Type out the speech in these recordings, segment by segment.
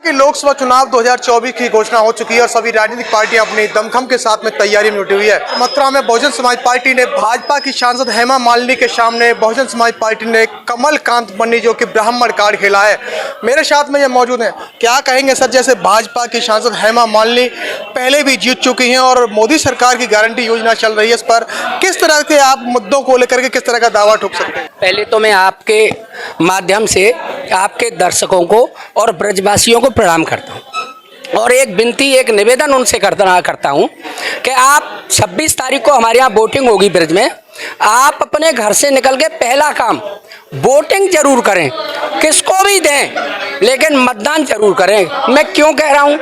कि लोकसभा चुनाव 2024 की घोषणा हो चुकी है और सभी राजनीतिक पार्टियां अपनी दमखम के साथ में तैयारी में जुटी हुई है। मथुरा में बहुजन समाज पार्टी ने भाजपा की सांसद हेमा मालिनी के सामने बहुजन समाज पार्टी ने कमल कांत बन्नी जो कि ब्राह्मण कार्ड खेला है। मेरे साथ में ये मौजूद हैं। क्या कहेंगे सर, जैसे भाजपा की सांसद हेमा मालिनी पहले भी जीत चुकी हैं और मोदी सरकार की गारंटी योजना चल रही है, इस पर किस तरह के आप मुद्दों को लेकर के किस तरह का दावा ठोक सकते हैं? पहले तो मैं आपके माध्यम से आपके दर्शकों को और ब्रजवासियों को प्रणाम करता हूँ और एक विनती, एक निवेदन उनसे करता हूँ कि आप 26 तारीख को हमारे यहाँ वोटिंग होगी ब्रज में। आप अपने घर से निकल के पहला काम वोटिंग जरूर करें, किसको भी दें लेकिन मतदान जरूर करें। मैं क्यों कह रहा हूँ?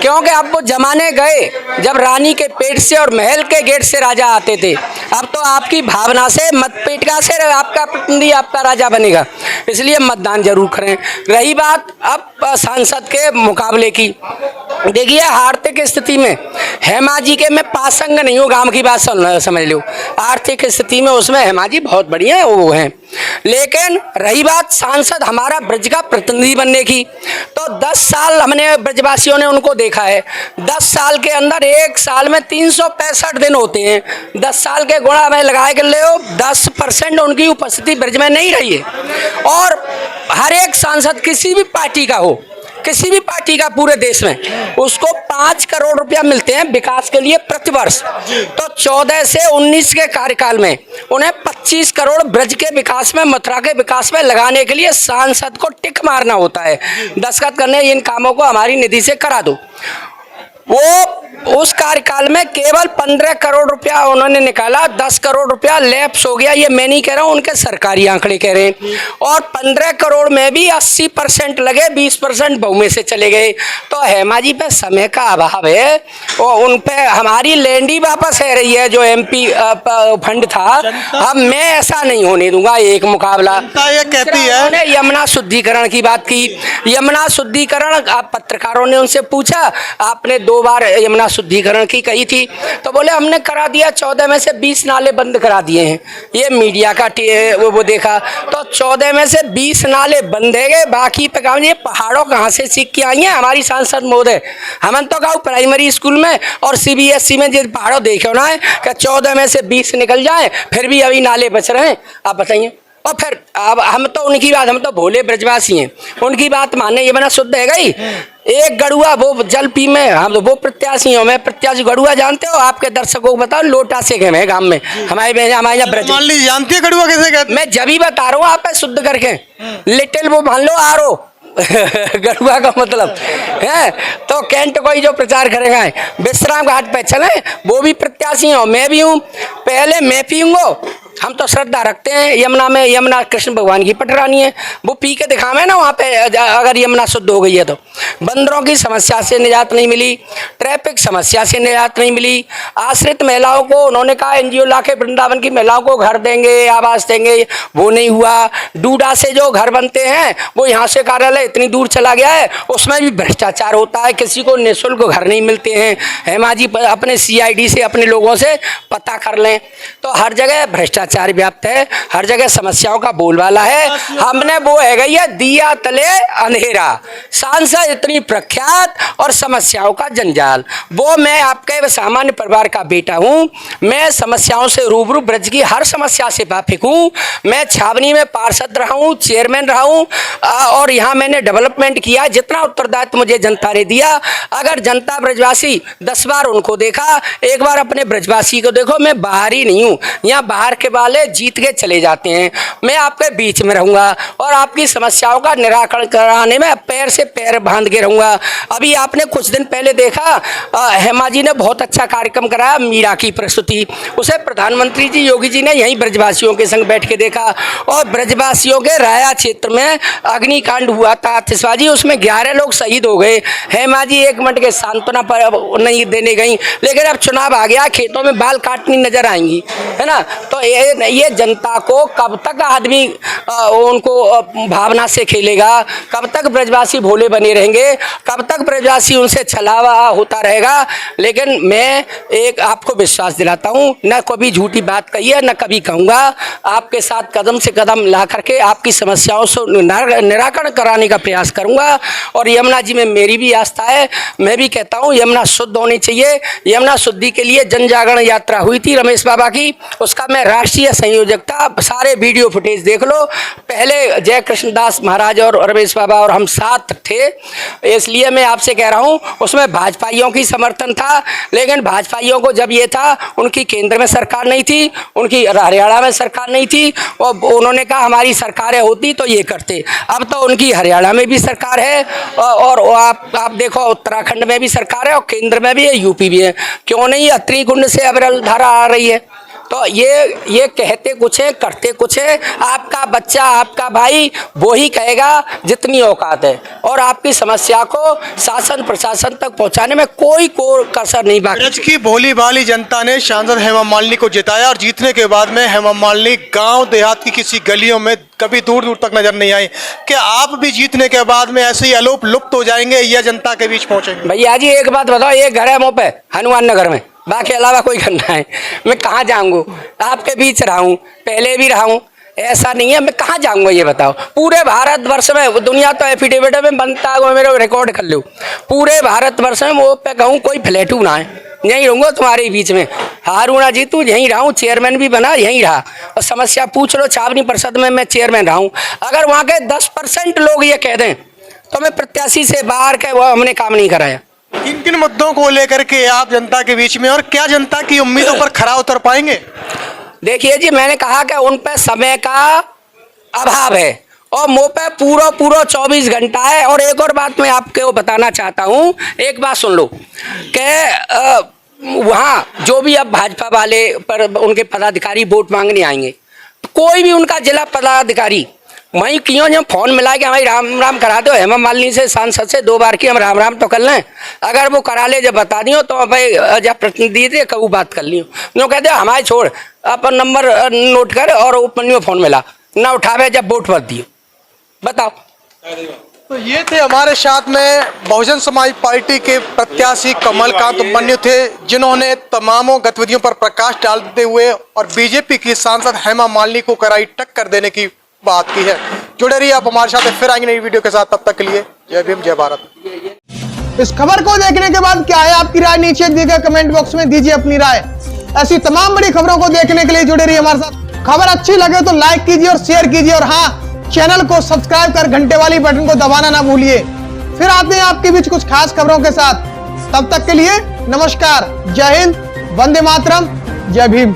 क्योंकि अब वो जमाने गए जब रानी के पेट से और महल के गेट से राजा आते थे। अब तो आपकी भावना से, मतपेटिका से आपका प्रतिनिधि आपका राजा बनेगा, इसलिए मतदान जरूर करें। रही बात अब सांसद के मुकाबले की, देखिए आर्थिक स्थिति में हेमा जी के मैं पासंग नहीं हूँ, गांव की बात समझ लो। आर्थिक स्थिति में उसमें हेमा जी बहुत बढ़िया है, वो हैं। लेकिन रही बात सांसद हमारा ब्रज का प्रतिनिधि बनने की, तो 10 साल हमने ब्रजवासियों ने उनको देखा है। 10 साल के अंदर एक साल में 365 दिन होते हैं। 10 साल के गुणा में लगाए कर ले 10% उनकी उपस्थिति ब्रज में नहीं रही है। और हर एक सांसद किसी भी पार्टी का हो, किसी भी पार्टी का पूरे देश में, उसको 5 करोड़ रुपया मिलते हैं विकास के लिए प्रति वर्ष। तो 14 से 19 के कार्यकाल में उन्हें 25 करोड़ ब्रज के विकास में, मथुरा के विकास में लगाने के लिए सांसद को टिक मारना होता है, दस्तखत करने, इन कामों को हमारी निधि से करा दो। वो उस कार्यकाल में केवल 15 करोड़ रुपया उन्होंने निकाला, 10 करोड़ रुपया लैप्स हो गया। ये मैं नहीं कह रहा हूँ, उनके सरकारी आंकड़े कह रहे हैं। और 15 करोड़ में भी 80% लगे, 20% बहु में से चले गए। तो हेमा जी पे समय का अभाव है और उन पे हमारी लैंड ही वापस है रही है जो MP फंड था। अब मैं ऐसा नहीं होने दूंगा एक मुकाबला। ये कहती है उन्होंने यमुना शुद्धिकरण की बात की। यमुना शुद्धिकरण, आप पत्रकारों ने उनसे पूछा, आपने 2 बार यमुना शुद्धिकरण की कही थी, तो बोले हमने करा दिया, 14 में से 20 नाले बंद करा दिए हैं। ये मीडिया का वो देखा, तो 14 में से 20 नाले बंद है गए, बाकी पे काम। ये पहाड़ों कहाँ से सीख के आई हैं हमारी सांसद महोदय? हमन तो कहा प्राइमरी स्कूल में और CBSE में जो पहाड़ों देखे ना है कि 14 में से 20 निकल जाए, फिर भी अभी नाले बच रहे हैं। आप बताइए। और फिर अब हम तो उनकी बात, हम तो भोले ब्रजवासी हैं, उनकी बात माने, ये बना शुद्ध है गई। एक गड़ुआ वो जल पी में, हम तो वो प्रत्याशी हूँ, मैं प्रत्याशी। गड़ुआ जानते हो? आपके दर्शकों को बताओ, लोटा से गए हैं गांव में हमारे यहाँ ब्रज। जानती है गड़ुआ कैसे कहते? मैं जब ही बता रहा हूँ आप शुद्ध करके, लिटिल वो मान लो RO गड़ुआ का मतलब है। तो कैंट कोई जो प्रचार करेगा, विश्राम घाट पे चले, वो भी प्रत्याशी हो, मैं भी हूँ। पहले मैं पीऊंगा, हम तो श्रद्धा रखते हैं यमुना में। यमुना कृष्ण भगवान की पटरानी है, वो पी के दिखावे ना वहाँ पे, अगर यमुना शुद्ध हो गई है तो। बंदरों की समस्या से निजात नहीं मिली, ट्रैफिक समस्या से निजात नहीं मिली। आश्रित महिलाओं को उन्होंने कहा NGO ला के वृंदावन की महिलाओं को घर देंगे, आवास देंगे, वो नहीं हुआ। डूडा से जो घर बनते हैं वो यहाँ से कार्यालय इतनी दूर चला गया है, उसमें भी भ्रष्टाचार होता है, किसी को निःशुल्क घर नहीं मिलते हैं। हेमा जी अपने CID से अपने लोगों से पता कर लें, तो हर जगह भ्रष्टाचार व्याप्त है, हर जगह समस्याओं का बोलबाला है। हमने वो है गई है दिया तले अंधेरा, सांसद इतनी प्रख्यात और समस्याओं का जंजाल। वो मैं आपके सामान्य परिवार का बेटा हूँ, मैं समस्याओं से रूबरू, ब्रज की हर समस्या से वाकिफ हूँ। मैं छावनी में पार्षद रहा हूँ, चेयरमैन रहा हूँ, और यहाँ मैंने डेवलपमेंट किया। जितना उत्तरदायित्व मुझे जनता ने दिया, अगर जनता ब्रजवासी 10 बार उनको देखा, एक बार अपने ब्रजवासी को देखो। मैं बाहर ही नहीं हूँ, यहाँ बाहर के वाले जीत के चले जाते हैं। मैं आपके बीच में रहूंगा और आपकी समस्याओं का निराकरण कराने में पैर से पैर बांध के रहूंगा। अभी आपने कुछ दिन पहले देखा, हेमा जी ने बहुत अच्छा कार्यक्रम कराया, मीरा की प्रस्तुति। उसे प्रधानमंत्री जी योगी जी ने यहीं ब्रजवासियों के संग बैठ के देखा। और ब्रजवासियों के राया क्षेत्र में अग्निकांड हुआ था आतिशबाजी, उसमें 11 लोग शहीद हो गए। हेमा जी 1 मिनट के सांत्वना पर नहीं देने गई, लेकिन अब चुनाव आ गया, खेतों में बाल काटनी नजर आएंगी, है ना। तो ये जनता को कब तक आदमी उनको भावना से खेलेगा, कब तक ब्रजवासी भोले बने रहेंगे, कब तक ब्रजवासी उनसे छलावा होता रहेगा। लेकिन मैं एक आपको विश्वास दिलाता हूँ, न कभी झूठी बात कही है न कभी कहूँगा। आपके साथ कदम से कदम ला करके आपकी समस्याओं से निराकरण कराने का प्रयास करूँगा। और यमुना जी में मेरी भी आस्था है। मैं भी कहता हूँ यमुना शुद्ध होनी चाहिए। यमुना शुद्धि के लिए जन जागरण यात्रा हुई थी रमेश बाबा की, उसका मैं राष्ट्रीय संयोजक था। सारे वीडियो फुटेज देख लो। पहले जय कृष्णदास महाराज और रमेश बाबा और हम साथ थे, इसलिए मैं आपसे कह रहा हूँ उसमें भाजपाइयों की समर्थन था। लेकिन भाजपाइयों को जब ये था, उनकी केंद्र में सरकार नहीं थी, उनकी हरियाणा में सरकार नहीं थी, और उन्होंने कहा हमारी सरकारें होती तो ये करते। अब तो उनकी हरियाणा में भी सरकार है, और आप देखो उत्तराखंड में भी सरकार है, और केंद्र में भी है, यूपी भी है। क्यों नहीं अत्रि कुंड से अविरल धारा आ रही है? तो ये कहते कुछ है करते कुछ है। आपका बच्चा आपका भाई वो ही कहेगा जितनी औकात है, और आपकी समस्या को शासन प्रशासन तक पहुंचाने में कोई कसर नहीं बाकी। ब्रज की भोली भाली जनता ने सांसद हेमा मालिनी को जिताया, और जीतने के बाद में हेमा मालिनी गांव देहात की किसी गलियों में कभी दूर दूर तक नजर नहीं आई। क्या आप भी जीतने के बाद में ऐसे ही अलोप लुप्त हो जाएंगे या जनता के बीच पहुंचेंगे? भैया जी एक बात बताओ, एक घर है मुँह पे हनुमान नगर में, बाकी अलावा कोई करना है। मैं कहाँ जाऊँगा? आपके बीच रहा हूँ, पहले भी रहा हूँ, ऐसा नहीं है। मैं कहाँ जाऊँगा ये बताओ? पूरे भारतवर्ष में, दुनिया तो एफिडेविट में बनता है, मेरे रिकॉर्ड कर लो। पूरे भारतवर्ष में वो पे कहूँ कोई फ्लैटू ना है, यहीं रहूँगा तुम्हारे बीच में। हारूना जी तू यहीं रहा हूँ, चेयरमैन भी बना यहीं रहा, और समस्या पूछ लो। छावनी परिषद में मैं चेयरमैन रहा हूँ। अगर वहाँ के 10% लोग ये कह दें तो मैं प्रत्याशी से बाहर के वो हमने काम नहीं कराया। किन किन मुद्दों को लेकर के आप जनता के बीच में, और क्या जनता की उम्मीदों पर खरा उतर पाएंगे? देखिए जी, मैंने कहा कि उन पे समय का अभाव है, और मुँह पे पूरा 24 घंटा है। और एक और बात मैं आपको बताना चाहता हूँ, एक बात सुन लो कि वहाँ जो भी अब भाजपा वाले पर उनके पदाधिकारी वोट मांगने आएंगे, तो कोई भी उनका जिला पदाधिकारी वहीं क्यों जब फोन मिला कि हमारी राम राम करा दो, हेमा मालिनी से सांसद से 2 बार की हम राम राम तो कर लें। अगर वो करा ले जब बता दियो तो भाई जब प्रतिनिधि थे कबू बात कर लियो। जो कहते हमारे छोड़ अपन नंबर नोट कर, और उपनियो फोन मिला ना उठावे जब वोट मत दियो। बताओ। तो ये थे हमारे साथ में बहुजन समाज पार्टी के प्रत्याशी कमलकांत उपमन्यु थे, जिन्होंने तमामों गतिविधियों पर प्रकाश डालते हुए और बीजेपी की सांसद हेमा मालिनी को कराई टक्कर देने की बात की है। जुड़े रहिए आप हमारे साथ, फिर आएंगे नई वीडियो के साथ। तब तक के लिए जय भीम जय भारत। इस खबर को देखने के बाद क्या है आपकी राय? नीचे दिए गए कमेंट बॉक्स में दीजिए अपनी राय। ऐसी तमाम बड़ी खबरों को देखने के लिए जुड़े रहिए हमारे साथ। खबर अच्छी लगे तो लाइक कीजिए और शेयर कीजिए, और हाँ, चैनल को सब्सक्राइब कर घंटे वाली बटन को दबाना ना भूलिए। फिर आते हैं आपके बीच कुछ खास खबरों के साथ। तब तक के लिए नमस्कार, जय हिंद, वंदे मातरम, जय भीम।